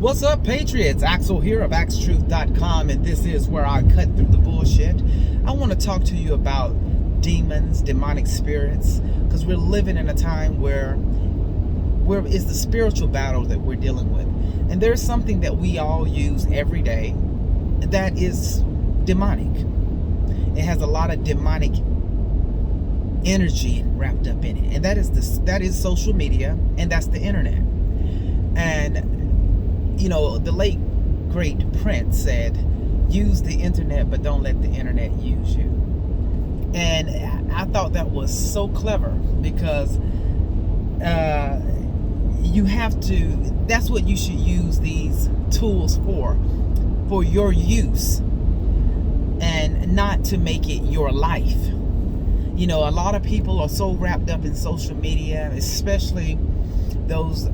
What's up, Patriots? Axel here of Axetruth.com, and this is where I cut through the bullshit. I want to talk to you about demons, demonic spirits, because we're living in a time where it's the spiritual battle that we're dealing with. And there's something that we all use every day that is demonic. It has a lot of demonic energy wrapped up in it, and that is social media, and that's the internet. And you know, the late great Prince said, use the internet, but don't let the internet use you. And I thought that was so clever, because you have to, that's what you should use these tools for your use, and not to make it your life. You know, a lot of people are so wrapped up in social media, especially those,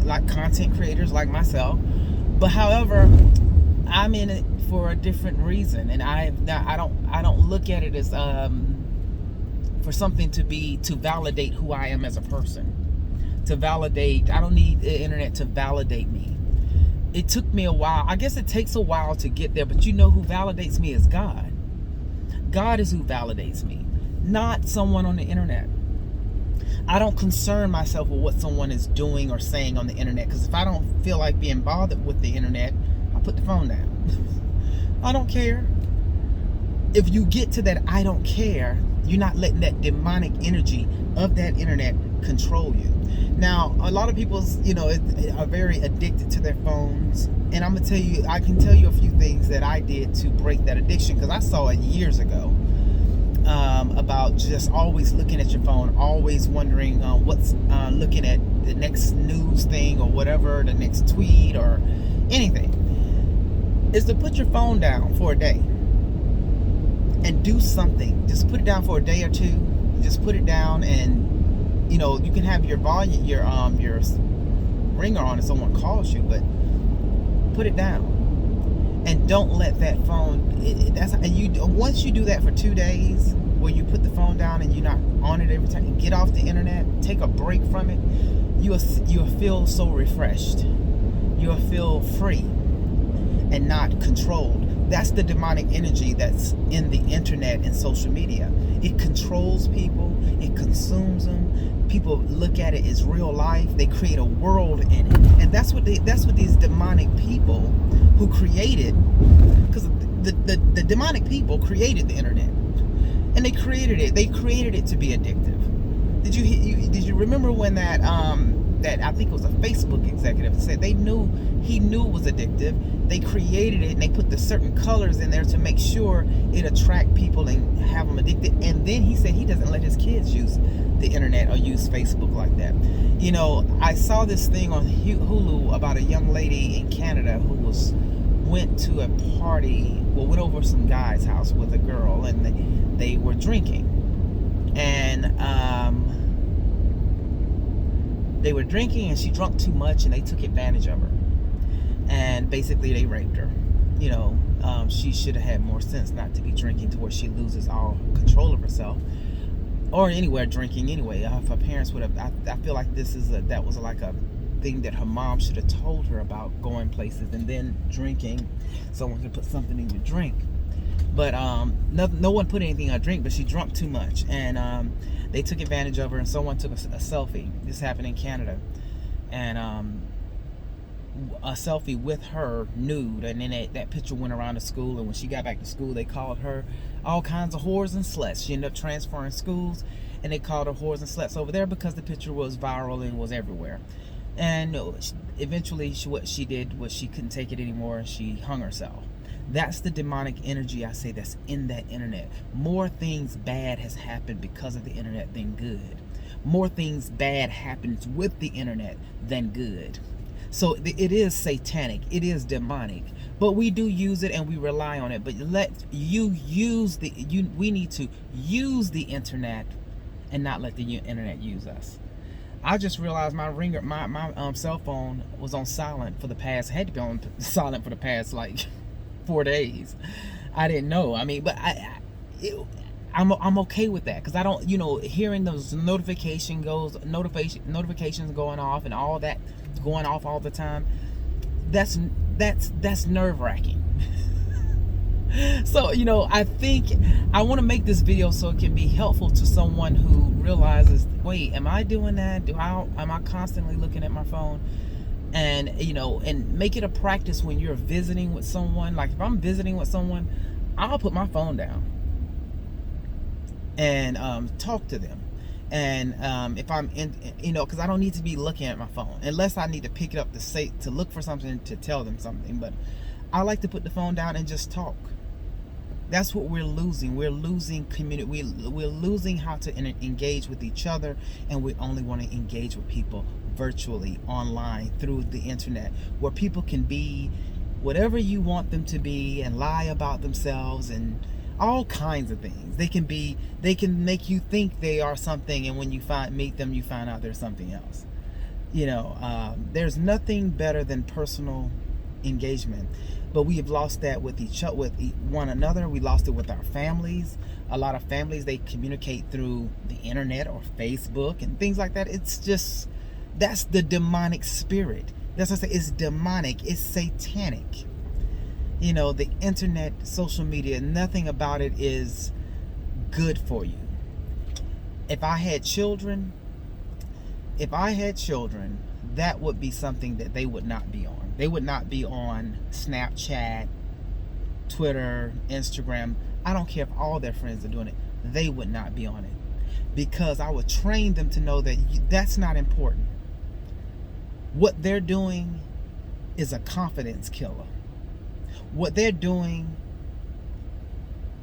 like content creators like myself. But however, I'm in it for a different reason, and I don't look at it as for something to validate who I am as a person. To validate, I don't need the internet to validate me. It took me a while. I guess it takes a while to get there, but you know who validates me is God. God is who validates me, not someone on the internet. I don't concern myself with what someone is doing or saying on the internet, because if I don't feel like being bothered with the internet, I put the phone down. I don't care. If you get to that I don't care, you're not letting that demonic energy of that internet control you. Now, a lot of people, are very addicted to their phones, and I'm gonna tell you, I can tell you a few things that I did to break that addiction, because I saw it years ago. About just always looking at your phone, always wondering what's looking at the next news thing or whatever, the next tweet or anything, is to put your phone down for a day and do something. Just put it down for a day or two. Just put it down, and you can have your volume, your ringer on if someone calls you, but put it down. And don't let that phone. Once you do that for 2 days, where you put the phone down and you're not on it every time, you get off the internet, take a break from it, you'll feel so refreshed. You'll feel free and not controlled. That's the demonic energy that's in the internet and social media. It controls people. It consumes them. People look at it as real life. They create a world in it, and that's what these demonic people who created, because the demonic people created the internet, and they created it to be addictive. Did you remember when that I think it was a Facebook executive said he knew it was addictive? They created it, and they put the certain colors in there to make sure it attract people and have them addicted. And then he said he doesn't let his kids use the internet or use Facebook like that. I saw this thing on Hulu about a young lady in Canada who went to a party, went over some guy's house with a girl, and they were drinking. And they were drinking, and she drank too much, and they took advantage of her. And basically they raped her. She should have had more sense not to be drinking to where she loses all control of herself, or anywhere drinking anyway. If her parents would have, I feel like that was like a thing that her mom should have told her about, going places and then drinking. Someone could put something in your drink, but no one put anything in her drink, but she drank too much, and they took advantage of her, and someone took a selfie. This happened in Canada, and a selfie with her nude, and then that picture went around the school, and when she got back to school, they called her all kinds of whores and sluts. She ended up transferring schools, and they called her whores and sluts over there because the picture was viral and was everywhere. And eventually what she did was she couldn't take it anymore, and she hung herself. That's the demonic energy, I say, that's in that internet. More things bad has happened because of the internet than good. More things bad happens with the internet than good. So it is satanic, it is demonic, but we do use it and we rely on it. But we need to use the internet and not let the internet use us. I just realized my ringer, my cell phone was on silent for the past, had to be on silent for the past like 4 days. I didn't know. I mean, but I'm okay with that, because I don't, hearing those notifications going off and all that going off all the time, that's nerve-wracking. So, I think I want to make this video so it can be helpful to someone who realizes, wait, am I doing that? Am I constantly looking at my phone? And, and make it a practice when you're visiting with someone. Like if I'm visiting with someone, I'll put my phone down and talk to them. And if I'm in, because I don't need to be looking at my phone unless I need to pick it up to look for something, to tell them something. But I like to put the phone down and just talk. That's what we're losing. We're losing community. We're losing how to engage with each other, and we only want to engage with people virtually, online, through the internet, where people can be whatever you want them to be and lie about themselves and all kinds of things. They can make you think they are something, and when you meet them, you find out they're something else. There's nothing better than personal engagement, but we have lost that with one another. We lost it with our families. A lot of families, they communicate through the internet or Facebook and things like that. It's just, that's the demonic spirit. That's what I say. It's demonic. It's satanic. The internet, social media, nothing about it is good for you. If I had children, that would be something that they would not be on. They would not be on Snapchat, Twitter, Instagram. I don't care if all their friends are doing it. They would not be on it, because I would train them to know that that's not important. What they're doing is a confidence killer. What they're doing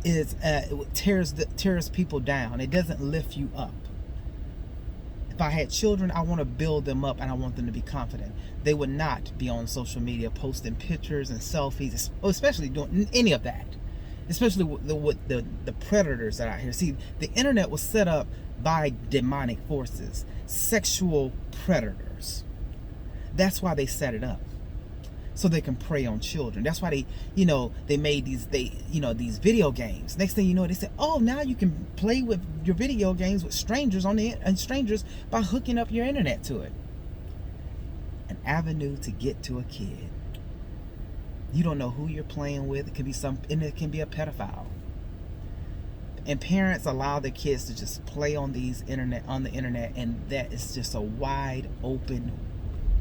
is it tears people down. It doesn't lift you up. If I had children, I want to build them up, and I want them to be confident. They would not be on social media posting pictures and selfies, especially doing any of that. Especially with the predators that are out here. See, the internet was set up by demonic forces, sexual predators. That's why they set it up, so they can prey on children. That's why they made these video games. Next thing you know, they said, oh, now you can play with your video games with strangers strangers by hooking up your internet to it. An avenue to get to a kid. You don't know who you're playing with. It could be and it can be a pedophile. And parents allow their kids to just play on the internet, and that is just a wide open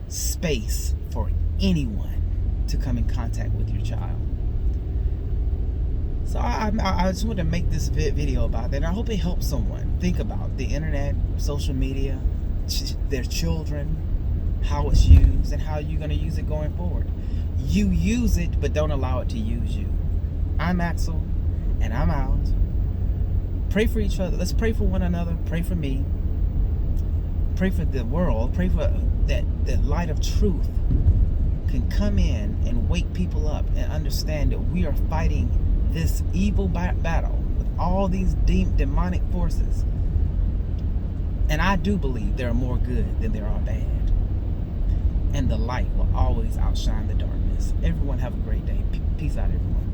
space for anyone to come in contact with your child. So I just want to make this video about that, and I hope it helps someone think about the internet, social media, their children, how it's used, and how you're going to use it going forward. You use it, but don't allow it to use you. I'm Axel, and I'm out. Pray for each other. Let's pray for one another. Pray for me. Pray for the world. Pray for that the light of truth can come in and wake people up and understand that we are fighting this evil battle with all these demonic forces. And I do believe there are more good than there are bad. And the light will always outshine the darkness. Everyone have a great day. Peace out, everyone.